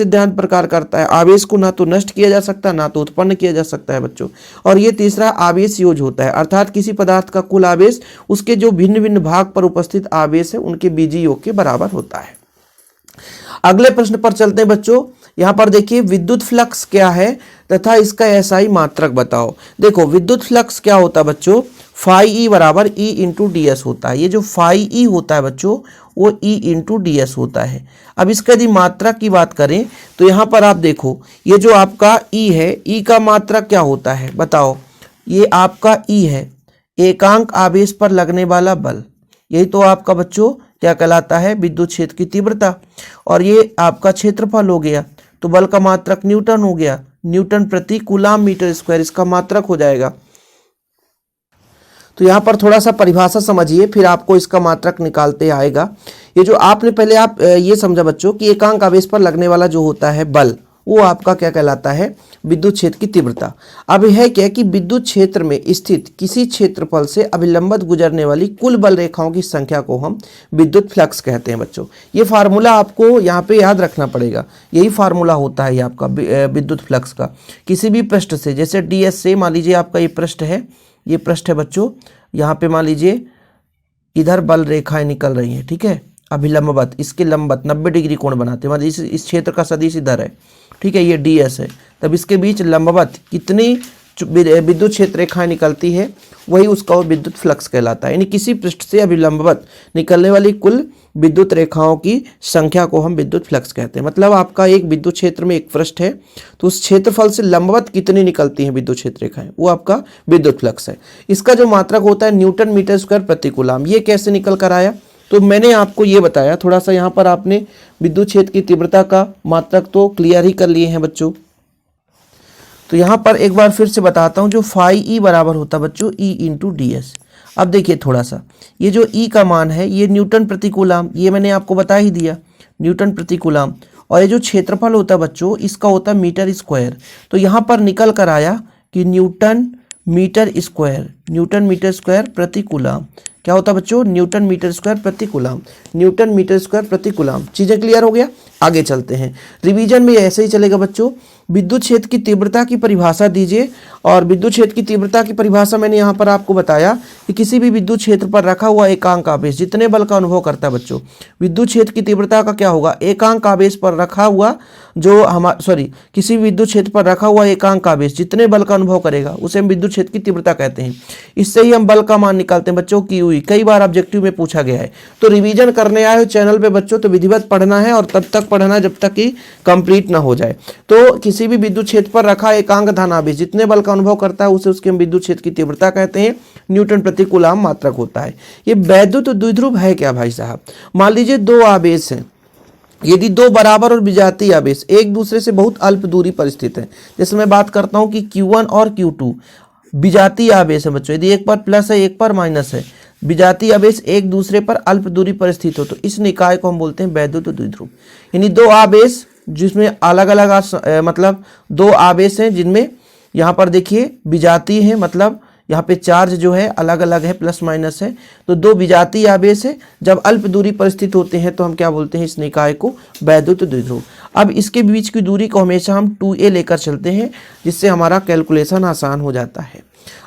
सिद्धांत प्रकार करता है, आवेश को ना तो नष्ट किया जा सकता ना तो उत्पन्न किया जा सकता है बच्चों। और ये तीसरा आवेश योग होता है, अर्थात किसी पदार्थ का कुल आवेश उसके जो भिन्न भिन्न भाग पर उपस्थित आवेश है उनके बीजीय योग के बराबर होता है। अगले प्रश्न पर चलते हैं बच्चों। यहाँ पर देखिए विद्युत फ्लक्स क्या है तथा इसका एसआई मात्रक बताओ। देखो विद्युत फ्लक्स क्या होता है बच्चों, फाई ई बराबर ई इंटू डी एस होता है। ये जो फाई ई होता है बच्चों वो ई इंटू डी एस होता है। अब इसका यदि मात्रक की बात करें तो यहाँ पर आप देखो ये जो आपका ई है, ई का मात्रक क्या होता है बताओ। ये आपका ई है, एकांक आवेश पर लगने वाला बल, यही तो आपका बच्चों क्या कहलाता है, विद्युत क्षेत्र की तीव्रता। और ये आपका क्षेत्रफल हो गया, तो बल का मात्रक न्यूटन हो गया, न्यूटन प्रति कूलाम मीटर स्क्वायर इसका मात्रक हो जाएगा। तो यहाँ पर थोड़ा सा परिभाषा समझिए, फिर आपको इसका मात्रक निकालते आएगा। ये जो आपने पहले आप ये समझा बच्चों कि एकांक आवेश पर लगने वाला जो होता है बल वो आपका क्या कहलाता है, विद्युत क्षेत्र की तीव्रता। अब यह क्या कि विद्युत क्षेत्र में स्थित किसी क्षेत्रफल से अभिलंबित गुजरने वाली कुल बल रेखाओं की संख्या को हम विद्युत फ्लक्स कहते हैं बच्चों। ये फार्मूला आपको यहाँ पे याद रखना पड़ेगा, यही फार्मूला होता है ये आपका विद्युत फ्लक्स का। किसी भी पृष्ठ से, जैसे डीएस से मान लीजिए आपका ये पृष्ठ है, ये पृष्ठ है बच्चों, यहाँ पे मान लीजिए इधर बल रेखाएं निकल रही हैं, ठीक है, अभिलंबवत, इसके लंबवत 90 डिग्री कोण बनाते हैं, मतलब इस क्षेत्र का सदिश इधर है, ठीक है, ये डीएस है, तब इसके बीच लंबवत कितनी विद्युत क्षेत्र रेखाएं निकलती है, वही उसका विद्युत फ्लक्स कहलाता है। यानी किसी पृष्ठ से अभिलंबवत निकलने वाली कुल विद्युत रेखाओं की संख्या को हम विद्युत फ्लक्स कहते हैं। मतलब आपका एक विद्युत क्षेत्र में एक पृष्ठ है, तो उस क्षेत्रफल से लंबवत कितनी निकलती हैं विद्युत क्षेत्र रेखाएं, वो आपका विद्युत फ्लक्स है। इसका जो मात्रक होता है न्यूटन मीटर स्क्वायर प्रति कूलम। ये कैसे निकल कर आया, तो मैंने आपको ये बताया, थोड़ा सा यहाँ पर आपने विद्युत क्षेत्र की तीव्रता का मात्रक तो क्लियर ही कर लिए हैं बच्चों। तो यहाँ पर एक बार फिर से बताता हूँ, जो फाई ई बराबर होता है बच्चों ई इंटू डी एस। अब देखिए थोड़ा सा, ये जो ई का मान है ये न्यूटन प्रति कूलम, ये मैंने आपको बता ही दिया, न्यूटन प्रति कूलम। और ये जो क्षेत्रफल होता है बच्चों, इसका होता है मीटर स्क्वायर। तो यहाँ पर निकल कर आया कि न्यूटन मीटर स्क्वायर प्रति कूलम। क्या होता है बच्चों, न्यूटन मीटर स्क्वायर प्रति कूलम, न्यूटन मीटर स्क्वायर प्रति कूलम। चीज़ें क्लियर हो गया, आगे चलते हैं। रिवीजन में ऐसे ही चलेगा बच्चों। विद्युत क्षेत्र की तीव्रता की परिभाषा दीजिए, और विद्युत क्षेत्र की तीव्रता की परिभाषा मैंने यहाँ पर आपको बताया कि किसी भी विद्युत क्षेत्र पर रखा हुआ एकांक आवेश जितने बल का अनुभव करता है बच्चों, विद्युत क्षेत्र की तीव्रता का क्या होगा, एकांक आवेश पर रखा हुआ किसी भी विद्युत क्षेत्र पर रखा हुआ एकांक आवेश जितने बल का अनुभव करेगा उसे हम विद्युत क्षेत्र की तीव्रता कहते हैं। इससे ही हम बल का मान निकालते हैं बच्चों की हुई, कई बार ऑब्जेक्टिव में पूछा गया है। तो रिवीजन करने आए हो चैनल पे बच्चों, तो विधिवत पढ़ना है और तब तक पढ़ना जब तक कि कंप्लीट ना हो जाए। तो किसी भी विद्युत क्षेत्र पर रखा एकांक धन आवेश जितने बल का अनुभव करता है उसे उसके हम विद्युत क्षेत्र की तीव्रता कहते हैं। न्यूटन प्रति कूलम मात्रक होता है। ये वैद्युत द्विध्रुव है क्या भाई साहब, मान लीजिए दो आवेश हैं, यदि दो बराबर और विजातीय आवेश एक दूसरे से बहुत अल्प दूरी पर स्थित है, जैसे मैं बात करता हूं कि Q1 और Q2 विजातीय आवेश है बच्चों, यदि एक पर प्लस है एक पर माइनस है, विजातीय आवेश एक दूसरे पर अल्प दूरी पर स्थित हो, तो इस निकाय को हम बोलते हैं वैद्युत द्विध्रुव। यानी दो आवेश जिसमें अलग अलग मतलब दो आवेश हैं जिनमें यहाँ पर देखिए विजातीय है, मतलब यहाँ पे चार्ज जो है अलग अलग है, प्लस माइनस है, तो दो विजातीय आवेश है जब अल्प दूरी पर स्थित होते हैं तो हम क्या बोलते हैं, इस निकाय को वैद्युत द्विध्रुव। अब इसके बीच की दूरी को हमेशा हम 2a लेकर चलते हैं, जिससे हमारा कैलकुलेशन आसान हो जाता है।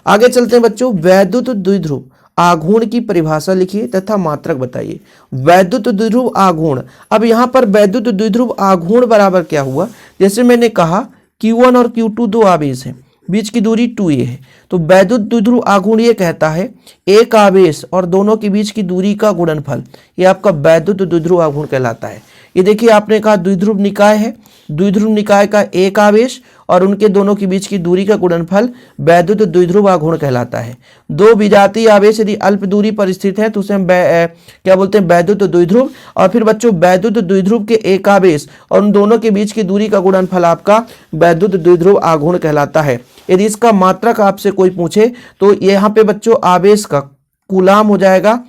आगे चलते हैं बच्चों, वैद्युत द्विध्रुव आघूर्ण की परिभाषा लिखिए तथा मात्रक बताइए। वैद्युत द्विध्रुव आघूर्ण, अब यहाँ पर वैद्युत द्विध्रुव आघूर्ण बराबर क्या हुआ, जैसे मैंने कहा Q1 और Q2 दो आवेश हैं, बीच की दूरी 2a है, तो वैद्युत द्विध्रुव आघूर्ण ये कहता है एक आवेश और दोनों के बीच की दूरी का गुणनफल, ये आपका वैद्युत द्विध्रुव आघूर्ण कहलाता है। ये देखिए आपने कहा द्विध्रुव निकाय है, द्विध्रुव निकाय का एक आवेश और उनके दोनों के बीच की दूरी का गुणनफल वैद्युत द्विध्रुव आघूर्ण कहलाता है। दो विजातीय आवेश यदि अल्प दूरी पर स्थित है तो उसे हम क्या बोलते हैं, वैद्युत द्विध्रुव। और फिर बच्चों वैद्युत द्विध्रुव के एक आवेश और उन दोनों के बीच की दूरी का गुणनफल आपका वैद्युत द्विध्रुव आघूर्ण कहलाता है। यदि इसका मात्रक आपसे कोई पूछे तो यहाँ पे बच्चों आवेश का कूलाम हो जाएगा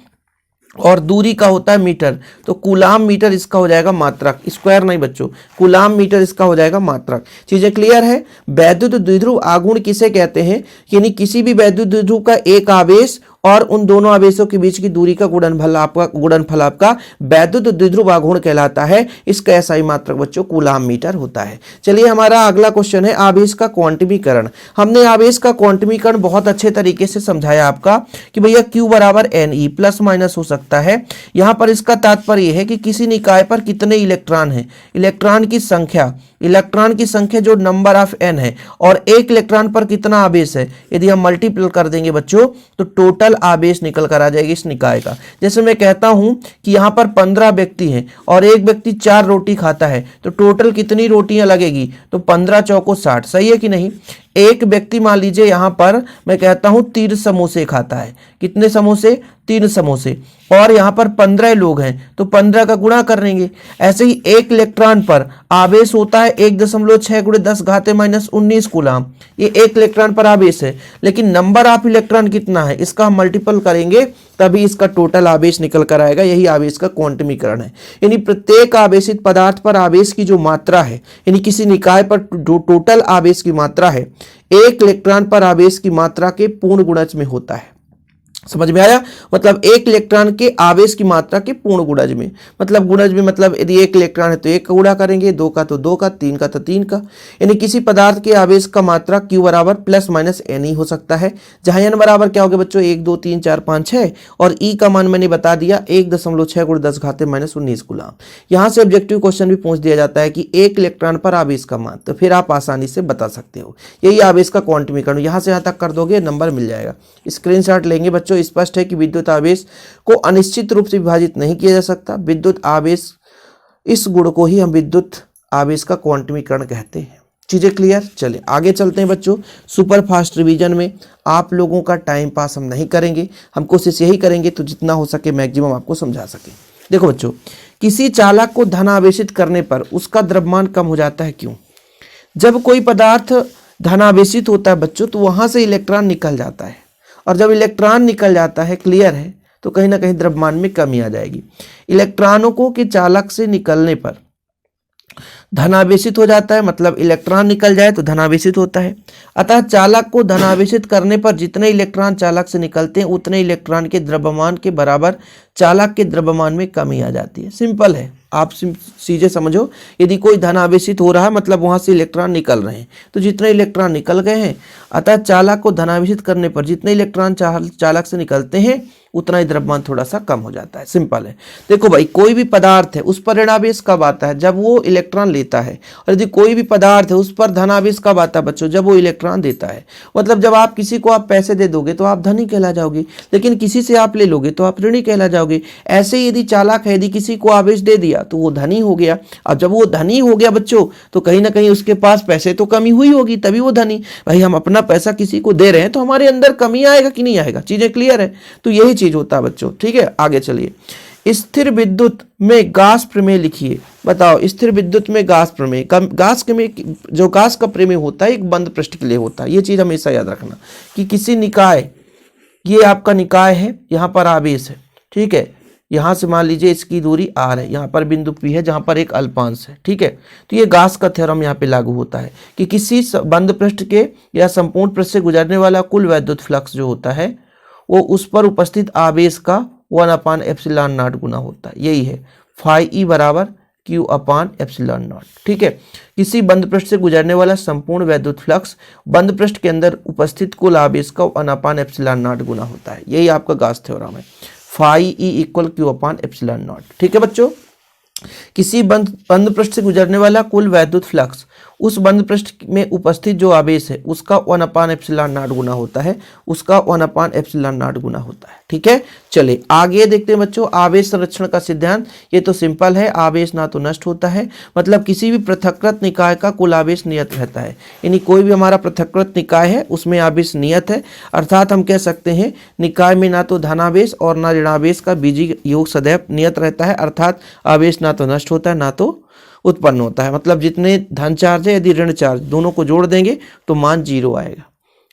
और दूरी का होता है मीटर, तो कूलाम मीटर इसका हो जाएगा मात्रक, स्क्वायर नहीं बच्चों, कूलाम मीटर इसका हो जाएगा मात्रक। चीजें क्लियर है। वैद्युत द्विध्रुव आघूर्ण किसे कहते हैं, यानी किसी भी वैद्युत द्विध्रुव का एक आवेश और उन दोनों आवेशों के बीच की दूरी का गुणनफल आपका वैद्युत द्विध्रुव आघूर्ण कहलाता है। इसका ऐसा ही मात्रक बच्चों कूलाम मीटर होता है। चलिए हमारा अगला क्वेश्चन है आवेश का क्वांटमीकरण। हमने आवेश का क्वांटमीकरण बहुत अच्छे तरीके से समझाया आपका कि भैया Q बराबर NE, प्लस माइनस हो सकता है। यहाँ पर इसका तात्पर्य है कि किसी निकाय पर कितने इलेक्ट्रॉन है, इलेक्ट्रॉन की संख्या जो नंबर ऑफ n है, और एक इलेक्ट्रॉन पर कितना आवेश है, यदि हम मल्टीपल कर देंगे बच्चों तो टोटल आवेश निकल कर आ जाएगी इस निकाय का। जैसे मैं कहता हूं कि यहाँ पर 15 व्यक्ति हैं और एक व्यक्ति 4 रोटी खाता है, तो टोटल कितनी रोटियां लगेगी, तो 15 चौको 60, सही है कि नहीं। एक व्यक्ति मान लीजिए यहाँ पर मैं कहता हूं 3 समोसे खाता है, कितने समोसे, 3 समोसे, और यहाँ पर 15 लोग हैं तो 15 का गुणा कर लेंगे। ऐसे ही एक इलेक्ट्रॉन पर आवेश होता है 1.6 × 10⁻⁻19 कूलम, ये एक इलेक्ट्रॉन पर आवेश है, लेकिन नंबर ऑफ इलेक्ट्रॉन कितना है इसका हम मल्टीपल करेंगे तभी इसका टोटल आवेश निकल कर आएगा। यही आवेश का क्वांटमीकरण है। यानी प्रत्येक आवेशित पदार्थ पर आवेश की जो मात्रा है, यानी किसी निकाय पर जो टोटल आवेश की मात्रा है, एक इलेक्ट्रॉन पर आवेश की मात्रा के पूर्ण गुणज में होता है। समझ में आया? मतलब एक इलेक्ट्रॉन के आवेश की मात्रा के पूर्ण गुणज में, मतलब गुणज में मतलब यदि एक इलेक्ट्रॉन है तो एक का गुणा करेंगे, दो का तो दो का, तीन का तो तीन का। यानी किसी पदार्थ के आवेश का मात्रा Q बराबर प्लस माइनस एन ही हो सकता है, जहां एन बराबर क्या हो गया बच्चों, 1 2 3 4 5 6 और ई का मान मैंने बता दिया 1.6 × 10 घाते -19 गुलाम। यहां से ऑब्जेक्टिव क्वेश्चन भी पूछ दिया जाता है कि एक इलेक्ट्रॉन पर आवेश का मान, तो फिर आप आसानी से बता सकते हो। यही आवेश का क्वांटमीकरण, यहां से यहां तक कर दोगे नंबर मिल जाएगा। स्क्रीनशॉट लेंगे बच्चों। स्पष्ट है कि विद्युत आवेश को अनिश्चित रूप से विभाजित नहीं किया जा सकता। विद्युत आवेश, इस गुण को ही हम विद्युत आवेश का क्वांटमीकरण कहते हैं। चीजें क्लियर? चलिए आगे चलते हैं बच्चों। सुपर फास्ट रिवीजन में आप लोगों का टाइम पास हम नहीं करेंगे, हम कोशिश यही करेंगे तो जितना हो सके मैक्सिमम आपको समझा सके। देखो बच्चों, किसी चालक को धन आवेशित करने पर उसका द्रव्यमान कम हो जाता है। क्यों? जब कोई पदार्थ धनावेशित होता है बच्चों, तो वहां से इलेक्ट्रॉन निकल जाता है, और जब इलेक्ट्रॉन निकल जाता है, क्लियर है, तो कहीं ना कहीं द्रव्यमान में कमी आ जाएगी। इलेक्ट्रॉनों को के चालक से निकलने पर धनावेशित हो जाता है, मतलब इलेक्ट्रॉन निकल जाए तो धनावेशित होता है। अतः चालक को धनावेशित करने पर जितने इलेक्ट्रॉन चालक से निकलते हैं उतने इलेक्ट्रॉन के द्रव्यमान के बराबर चालक के द्रव्यमान में कमी आ जाती है। सिंपल है, आप चीजें समझो। यदि कोई धन आवेशित हो रहा है मतलब वहां से इलेक्ट्रॉन निकल रहे हैं, तो जितने इलेक्ट्रॉन निकल गए हैं, अतः चालक को धनावेशित करने पर जितने इलेक्ट्रॉन चालक से निकलते हैं उतना ही द्रव्यमान थोड़ा सा कम हो जाता है। सिंपल है। देखो भाई, कोई भी पदार्थ है उस पर ऋणावेश कब आता है? जब वो इलेक्ट्रॉन लेता है। और यदि कोई भी पदार्थ है उस पर धनावेश कब आता है बच्चों? जब वो इलेक्ट्रॉन देता है। मतलब जब आप किसी को आप पैसे दे दोगे तो आप धनी कहला जाओगे, लेकिन किसी से आप ले लोगे तो आप ऋणी कहला जाओगे। ऐसे ही यदि चालक है, यदि किसी को आवेश दे दिया तो वो धनी हो गया। अब जब वो धनी हो गया बच्चों, तो कहीं ना कहीं उसके पास पैसे तो कमी हुई होगी, तभी वो धनी। भाई हम अपना पैसा किसी को दे रहे हैं तो हमारे अंदर कमी आएगा कि नहीं आएगा? चीजें क्लियर है? तो यही चीज होता है बच्चों। ठीक है, आगे चलिए। स्थिर विद्युत में गास प्रमेय लिखिए। बताओ, स्थिर विद्युत में गास प्रमेय, गास के जो गास का प्रमेय होता है एक बंद पृष्ठ के लिए होता है। ये चीज हमेशा याद रखना कि किसी निकाय, ये आपका निकाय है, यहाँ पर आवेश है, ठीक है, यहाँ से मान लीजिए इसकी दूरी r है, यहाँ पर बिंदु P है जहाँ पर एक अल्पांश है, ठीक है। तो ये गास का थ्योरम यहाँ पे लागू होता है कि किसी बंद पृष्ठ के या संपूर्ण पृष्ठ से गुजरने वाला कुल वैद्युत फ्लक्स जो होता है वो उस पर उपस्थित आवेश का 1/ε0 गुना होता है। यही है फाई ई बराबर Q/ε0। ठीक है, किसी बंद पृष्ठ से गुजरने वाला संपूर्ण वैद्युत फ्लक्स बंद पृष्ठ के अंदर उपस्थित कुल आवेश का 1/ε0 गुना होता है। यही आपका गास थ्योरम है, फाई ई इक्वल Q/ε0। ठीक है बच्चों, किसी बंद पृष्ठ से गुजरने वाला कुल वैद्युत फ्लक्स उस बंद पृष्ठ में उपस्थित जो आवेश है उसका 1/ε0 गुना होता है, उसका 1/ε0 गुना होता है। ठीक है, चलिए आगे देखते हैं बच्चों। आवेश संरक्षण का सिद्धांत, ये तो सिंपल है, आवेश ना तो नष्ट होता है, मतलब किसी भी पृथक्कृत निकाय का कुल आवेश नियत रहता है। यानी कोई भी हमारा पृथक्कृत निकाय है उसमें आवेश नियत है, अर्थात हम कह सकते हैं निकाय में ना तो धनावेश और ना ऋणावेश का बीजीय योग सदैव नियत रहता है, अर्थात आवेश ना तो नष्ट होता है ना तो उत्पन्न होता है। मतलब जितने धन चार्ज है यदि ऋण चार्ज दोनों को जोड़ देंगे तो मान 0 आएगा।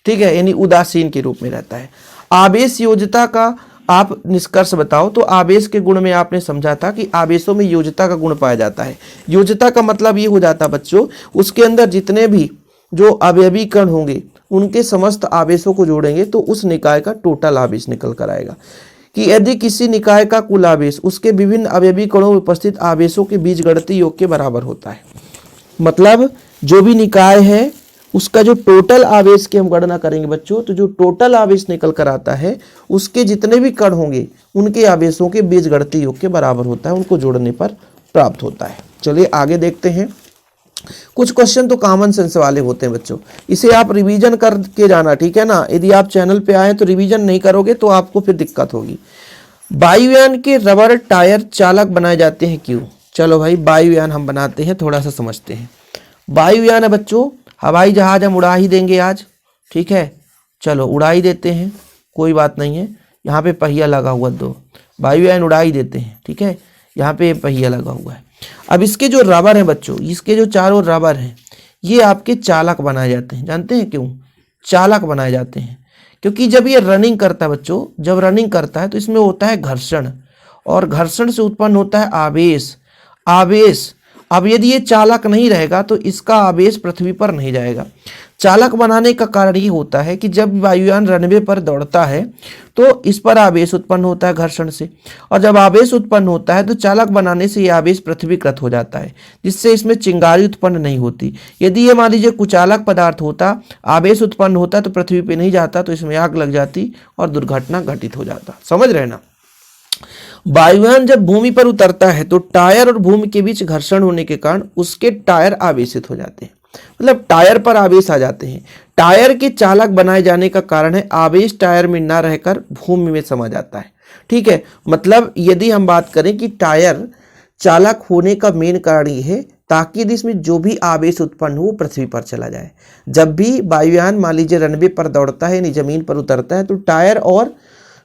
ठीक है, यानी उदासीन के रूप में रहता है। आवेश योज्यता का आप निष्कर्ष बताओ। तो आवेश के गुण में आपने समझा था कि आवेशों में योज्यता का गुण पाया जाता है। योज्यता का मतलब ये हो जाता है बच्चों, उसके अंदर जितने भी जो अवयवी कण होंगे उनके समस्त आवेशों को जोड़ेंगे तो उस निकाय का टोटल आवेश निकल कर आएगा। कि यदि किसी निकाय का कुल आवेश उसके विभिन्न अवयवी कणों में उपस्थित आवेशों के बीजगणितीय योग के बराबर होता है। मतलब जो भी निकाय है उसका जो टोटल आवेश की हम गणना करेंगे बच्चों, तो जो टोटल आवेश निकल कर आता है उसके जितने भी कण होंगे उनके आवेशों के बीजगणितीय योग के बराबर होता है, उनको जोड़ने पर प्राप्त होता है। चलिए आगे देखते हैं। कुछ क्वेश्चन तो कॉमन सेंस वाले होते हैं बच्चों, इसे आप रिवीजन करके जाना, ठीक है ना। यदि आप चैनल पे आए तो रिवीजन नहीं करोगे तो आपको फिर दिक्कत होगी। वायुयान के रबर टायर चालक बनाए जाते हैं क्यों? चलो भाई, वायुयान हम बनाते हैं, थोड़ा सा समझते हैं। वायुयान है बच्चों, हवाई जहाज हम उड़ा ही देंगे आज, ठीक है, चलो उड़ा ही देते हैं, कोई बात नहीं है। यहाँ पे पहिया लगा हुआ, 2 वायुयान उड़ा ही देते हैं, ठीक है, यहाँ पे पहिया लगा हुआ है। अब इसके जो रबर है बच्चों, इसके जो चारों रबर हैं ये आपके चालक बनाए जाते हैं। जानते हैं क्यों चालक बनाए जाते हैं? क्योंकि जब ये रनिंग करता है बच्चों, जब रनिंग करता है तो इसमें होता है घर्षण, और घर्षण से उत्पन्न होता है आवेश। आवेश, अब यदि ये चालक नहीं रहेगा तो इसका आवेश पृथ्वी पर नहीं जाएगा। चालक बनाने का कारण ये होता है कि जब वायुयान रनवे पर दौड़ता है तो इस पर आवेश उत्पन्न होता है घर्षण से, और जब आवेश उत्पन्न होता है तो चालक बनाने से यह आवेश पृथ्वीकृत हो जाता है, जिससे इसमें चिंगारी उत्पन्न नहीं होती। यदि ये मान लीजिए कुचालक पदार्थ होता, आवेश उत्पन्न होता तो पृथ्वी पर नहीं जाता, तो इसमें आग लग जाती और दुर्घटना घटित हो जाता। समझ रहे ना। वायुयान जब भूमि पर उतरता है तो टायर और भूमि के बीच घर्षण होने के कारण उसके टायर आवेशित हो जाते हैं, मतलब टायर पर आवेश आ जाते हैं। टायर के चालक बनाए जाने का कारण है आवेश टायर में ना रहकर भूमि में समा जाता है। ठीक है, मतलब यदि हम बात करें कि टायर चालक होने का मेन कारण ये है ताकि यदि इसमें जो भी आवेश उत्पन्न हो वो पृथ्वी पर चला जाए। जब भी वायुयान मान लीजिए रनवे पर दौड़ता है यानी जमीन पर उतरता है तो टायर और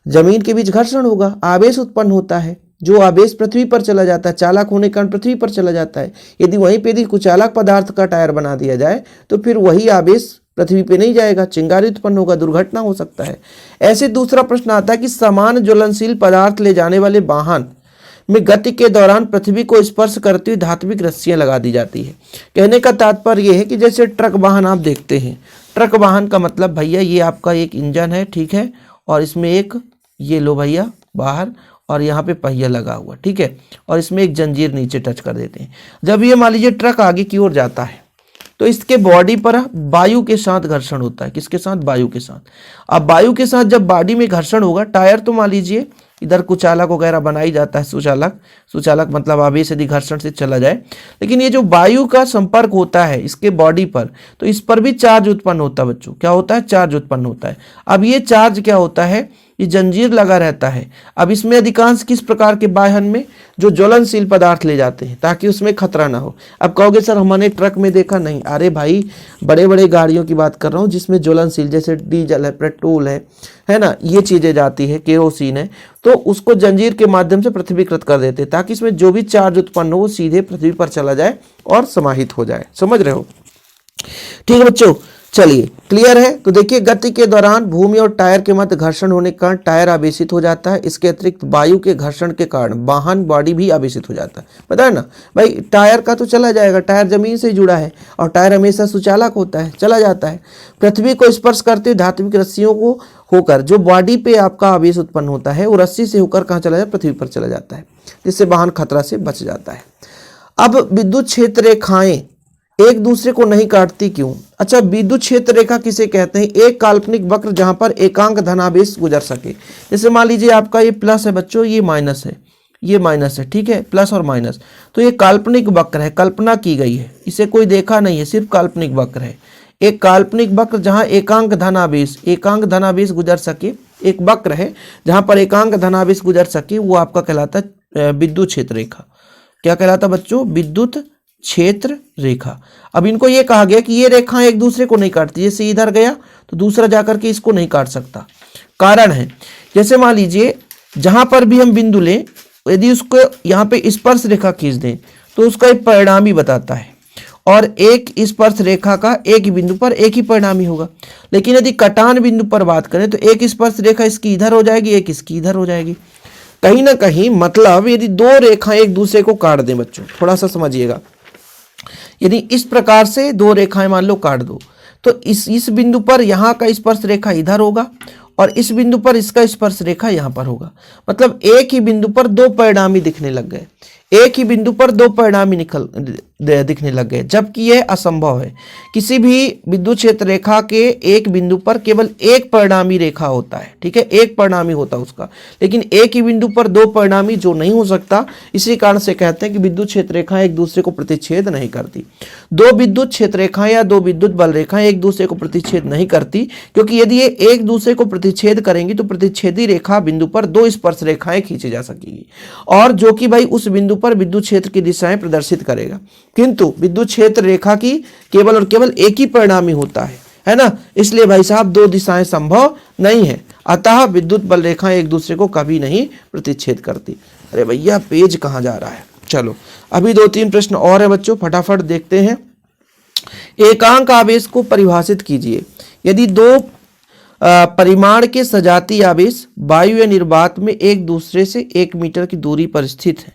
जमीन के बीच घर्षण होगा, आवेश उत्पन्न होता है, जो आवेश पृथ्वी पर चला जाता है, चालक होने के कारण पृथ्वी पर चला जाता है। यदि वहीं पे यदि कुचालक पदार्थ का टायर बना दिया जाए तो फिर वही आवेश पृथ्वी पे नहीं जाएगा, चिंगारी उत्पन्न होगा, दुर्घटना हो सकता है। ऐसे दूसरा प्रश्न आता है कि समान ज्वलनशील पदार्थ ले जाने वाले वाहन में गति के दौरान पृथ्वी को स्पर्श करती हुई धात्विक रस्सियां लगा दी जाती है। कहने का तात्पर्य यह है कि जैसे ट्रक वाहन आप देखते हैं, ट्रक वाहन का मतलब भैया ये आपका एक इंजन है, ठीक है, और इसमें एक ये लो भैया बाहर, और यहाँ पे पहिया लगा हुआ, ठीक है, और इसमें एक जंजीर नीचे टच कर देते हैं। जब ये मान लीजिए ट्रक आगे की ओर जाता है तो इसके बॉडी पर वायु के साथ घर्षण होता है। किसके साथ? वायु के साथ। अब वायु के साथ जब बॉडी में घर्षण होगा, टायर तो मान लीजिए इधर कुचालक वगैरह बनाई जाता है, सुचालक मतलब आवेश यदि घर्षण से चला जाए, लेकिन ये जो वायु का संपर्क होता है इसके बॉडी पर, तो इस पर भी चार्ज उत्पन्न होता है बच्चों। क्या होता है? चार्ज उत्पन्न होता है। अब ये चार्ज क्या होता है? ये जंजीर लगा रहता है। अब इसमें अधिकांश किस प्रकार के वाहन में जो ज्वलनशील पदार्थ ले जाते हैं ताकि उसमें खतरा ना हो। अब कहोगे सर हमने ट्रक में देखा, नहीं, अरे भाई बड़े बड़े गाड़ियों की बात कर रहा हूँ जिसमें ज्वलनशील जैसे डीजल है, पेट्रोल है ना, ये चीजें जाती है, केरोसिन है, तो उसको जंजीर के माध्यम से पृथ्वीकृत कर देते हैं ताकि इसमें जो भी चार्ज उत्पन्न हो वो सीधे पृथ्वी पर चला जाए और समाहित हो जाए। समझ रहे हो? ठीक है बच्चों, चलिए क्लियर है। तो देखिए गति के दौरान भूमि और टायर के मध्य घर्षण होने के कारण टायर आवेशित हो जाता है। इसके अतिरिक्त वायु के घर्षण के कारण वाहन बॉडी भी आवेशित हो जाता है। पता है ना भाई, टायर का तो चला जाएगा, टायर जमीन से जुड़ा है और टायर हमेशा सुचालक होता है, चला जाता है। पृथ्वी को स्पर्श करते हुए धात्विक रस्सियों को होकर जो बॉडी पे आपका आवेश उत्पन्न होता है वो रस्सी से होकर कहाँ चला जाता है? पृथ्वी पर चला जाता है, जिससे वाहन खतरा से बच जाता है। अब विद्युत क्षेत्र रेखाएं एक दूसरे को नहीं काटती क्यों? अच्छा, विद्युत क्षेत्र रेखा किसे कहते हैं? एक काल्पनिक वक्र जहां पर एकांक धनावेश गुजर सके। जैसे मान लीजिए आपका ये प्लस है बच्चों, ये माइनस है, ये माइनस है, ठीक है, प्लस और माइनस, तो ये काल्पनिक वक्र है, कल्पना की गई है, इसे कोई देखा नहीं है, सिर्फ काल्पनिक वक्र है। एक काल्पनिक वक्र जहां एकांक धनावेश गुजर सके, एक वक्र है जहां पर एकांक धनावेश गुजर सके, वो आपका कहलाता है विद्युत क्षेत्र रेखा। क्या कहलाता बच्चों? विद्युत क्षेत्र रेखा। अब इनको ये कहा गया कि ये रेखाएं एक दूसरे को नहीं काटती, जैसे इधर गया तो दूसरा जाकर के इसको नहीं काट सकता। कारण है, जैसे मान लीजिए जहां पर भी हम बिंदु लें, यदि उसको यहाँ पे स्पर्श रेखा खींच दें तो उसका एक परिणाम ही बताता है, और एक स्पर्श रेखा का एक ही बिंदु पर एक ही परिणाम ही होगा। लेकिन यदि कटान बिंदु पर बात करें तो एक स्पर्श रेखा इसकी इधर हो जाएगी, एक इसकी इधर हो जाएगी। कहीं ना कहीं मतलब यदि दो रेखाएं एक दूसरे को काट दें बच्चों, थोड़ा सा समझिएगा, यदि इस प्रकार से दो रेखाएं मान लो काट दो, तो इस बिंदु पर यहाँ का स्पर्श रेखा इधर होगा और इस बिंदु पर इसका स्पर्श रेखा यहाँ पर होगा। मतलब एक ही बिंदु पर दो परिणामी दिखने लग गए, एक ही बिंदु पर दो परिणामी दिखने लग गए, जबकि यह असंभव है। किसी भी विद्युत क्षेत्र रेखा के एक बिंदु पर केवल एक परिणामी रेखा होता है, ठीक है, एक परिणामी होता है उसका, लेकिन एक ही बिंदु पर दो परिणामी जो नहीं हो सकता। इसी कारण से कहते हैं कि विद्युत क्षेत्र रेखाएं एक दूसरे को प्रतिच्छेद नहीं करती। दो विद्युत क्षेत्र रेखाएं या दो विद्युत बल रेखाएं एक दूसरे को प्रतिच्छेद नहीं करती, क्योंकि यदि ये एक दूसरे को प्रतिच्छेद करेंगी तो प्रतिच्छेदी रेखा बिंदु पर दो स्पर्श रेखाएं खींची जा सकेगी, और जो कि भाई उस बिंदु पर विद्युत क्षेत्र की दिशाएं प्रदर्शित करेगा। किंतु विद्युत क्षेत्र रेखा की केवल और केवल एक ही परिणामी होता है ना, इसलिए भाई साहब दो दिशाएं संभव नहीं है। अतः विद्युत बल रेखाएं एक दूसरे को कभी नहीं प्रतिच्छेद करती। अरे भैया पेज कहाँ जा रहा है? चलो अभी 2-3 प्रश्न और है बच्चों, फटाफट देखते हैं। एकांक आवेश को परिभाषित कीजिए। यदि दो परिमाण के सजातीय आवेश वायु या निर्वात में एक दूसरे से 1 मीटर की दूरी पर स्थित है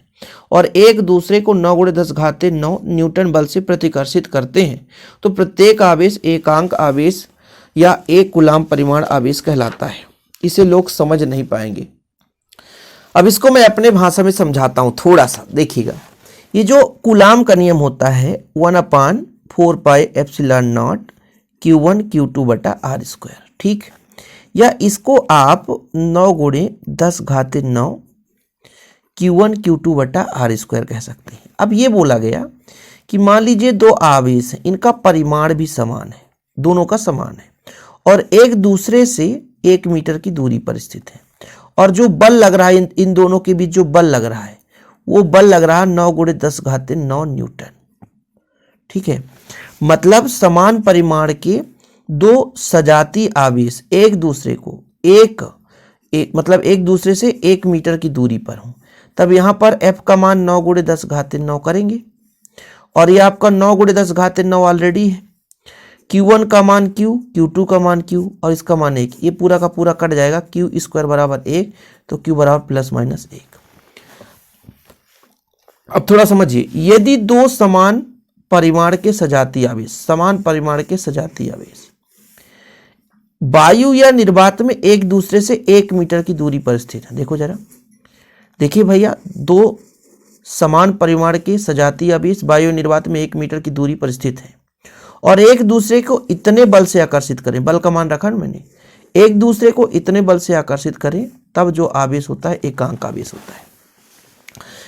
और एक दूसरे को 9 × 10⁹ न्यूटन बल से प्रतिकर्षित करते हैं तो प्रत्येक आवेश एकांक आवेश या एक कूलाम परिमाण आवेश कहलाता है। इसे लोग समझ नहीं पाएंगे। अब इसको मैं अपने भाषा में समझाता हूं थोड़ा सा, देखिएगा। ये जो कूलाम का नियम होता है 1/4πε0 Q1 Q2 बटा r², ठीक, या इसको आप 9 × 10⁹ Q1 Q2 बटा r² कह सकते हैं। अब ये बोला गया कि मान लीजिए दो आवेश हैं, इनका परिमाण भी समान है, दोनों का समान है और एक दूसरे से 1 मीटर की दूरी पर स्थित है और जो बल लग रहा है इन दोनों के बीच जो बल लग रहा है वो बल लग रहा है 9 × 10⁹ न्यूटन, ठीक है। मतलब समान परिमाण के दो सजातीय आवेश एक दूसरे को मतलब एक दूसरे से 1 मीटर की दूरी पर हों, तब यहां पर F का मान 9 × 10⁹ करेंगे और ये आपका 9 × 10⁹ ऑलरेडी है। Q1 का मान Q, Q2 का मान Q और इसका मान 1, ये पूरा का पूरा कट जाएगा। Q² बराबर 1 तो Q बराबर ±1। अब थोड़ा समझिए, यदि दो समान परिमाण के सजातीय आवेश वायु या निर्वात में एक दूसरे से 1 मीटर की दूरी पर स्थित है, देखो जरा, देखिए भैया, दो समान परिमाण के सजातीय आवेश वायु निर्वात में 1 मीटर की दूरी पर स्थित है और एक दूसरे को इतने बल से आकर्षित करें, बल का मान रखा ना मैंने, एक दूसरे को इतने बल से आकर्षित करें तब जो आवेश होता है एकांक आवेश होता है।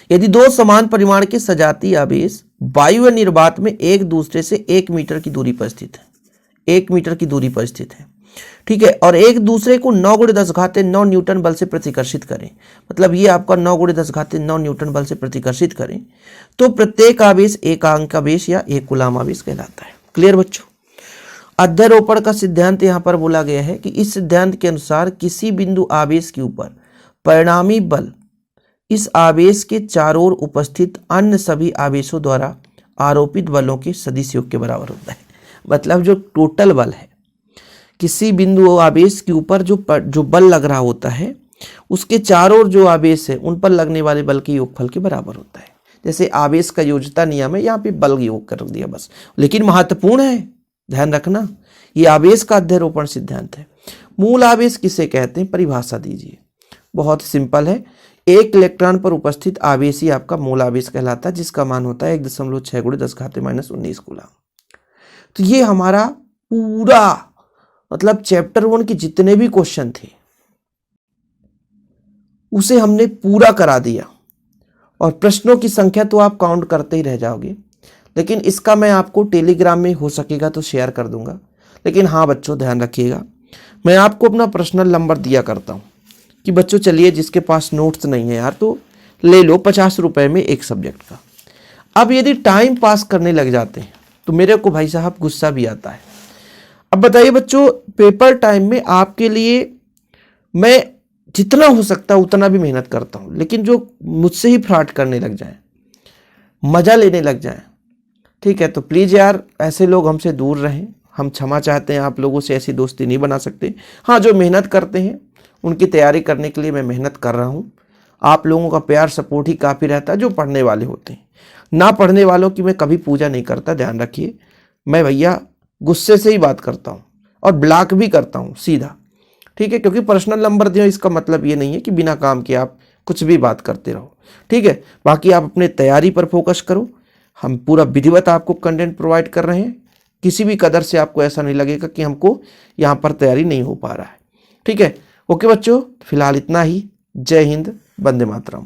यदि दो समान परिमाण के सजातीय आवेश वायु या निर्वात में एक दूसरे से 1 मीटर की दूरी पर स्थित है, 1 मीटर की दूरी पर स्थित है, ठीक है, और एक दूसरे को 9 × 10⁹ न्यूटन बल से प्रतिकर्षित करें, मतलब ये आपका 9 × 10⁹ न्यूटन बल से प्रतिकर्षित करें तो प्रत्येक आवेश एकांक आवेश या एक कूलाम आवेश कहलाता है। क्लियर बच्चों? अध्यारोपण का सिद्धांत यहां पर बोला गया है कि इस सिद्धांत के अनुसार किसी बिंदु आवेश के ऊपर परिणामी बल इस आवेश के चारों ओर उपस्थित अन्य सभी आवेशों द्वारा आरोपित बलों के सदिश योग के बराबर होता है। मतलब जो टोटल बल है किसी बिंदु आवेश के ऊपर जो बल लग रहा होता है उसके चारों ओर जो आवेश है उन पर लगने वाले बल के योगफल के बराबर होता है। जैसे आवेश का योज्यता नियम है, यहाँ पे बल योग कर दिया बस, लेकिन महत्वपूर्ण है, ध्यान रखना, ये आवेश का अध्यारोपण सिद्धांत है। मूल आवेश किसे कहते हैं, परिभाषा दीजिए, बहुत सिंपल है। एक इलेक्ट्रॉन पर उपस्थित आवेश ही आपका मूल आवेश कहलाता है, जिसका मान होता है 1.6 × 10⁻⁻19 कूलाम। तो ये हमारा पूरा मतलब चैप्टर 1 के जितने भी क्वेश्चन थे उसे हमने पूरा करा दिया और प्रश्नों की संख्या तो आप काउंट करते ही रह जाओगे, लेकिन इसका मैं आपको टेलीग्राम में हो सकेगा तो शेयर कर दूंगा। लेकिन हाँ बच्चों ध्यान रखिएगा, मैं आपको अपना पर्सनल नंबर दिया करता हूँ कि बच्चों चलिए जिसके पास नोट्स नहीं है यार तो ले लो 50 रुपए में एक सब्जेक्ट का। अब यदि टाइम पास करने लग जाते हैं तो मेरे को भाई साहब गुस्सा भी आता है। अब बताइए बच्चों, पेपर टाइम में आपके लिए मैं जितना हो सकता है उतना भी मेहनत करता हूँ, लेकिन जो मुझसे ही फ्रॉड करने लग जाए, मजा लेने लग जाए, ठीक है, तो प्लीज़ यार ऐसे लोग हमसे दूर रहें। हम क्षमा चाहते हैं, आप लोगों से ऐसी दोस्ती नहीं बना सकते। हाँ, जो मेहनत करते हैं उनकी तैयारी करने के लिए मैं मेहनत कर रहा हूँ। आप लोगों का प्यार सपोर्ट ही काफ़ी रहता है। जो पढ़ने वाले होते हैं, ना पढ़ने वालों की मैं कभी पूजा नहीं करता, ध्यान रखिए। मैं भैया गुस्से से ही बात करता हूँ और ब्लॉक भी करता हूँ सीधा, ठीक है, क्योंकि पर्सनल नंबर दियो इसका मतलब ये नहीं है कि बिना काम के आप कुछ भी बात करते रहो, ठीक है। बाकी आप अपने तैयारी पर फोकस करो। हम पूरा विधिवत आपको कंटेंट प्रोवाइड कर रहे हैं, किसी भी कदर से आपको ऐसा नहीं लगेगा कि हमको यहाँ पर तैयारी नहीं हो पा रहा है, ठीक है। ओके बच्चों, फिलहाल इतना ही। जय हिंद, वंदे मातरम।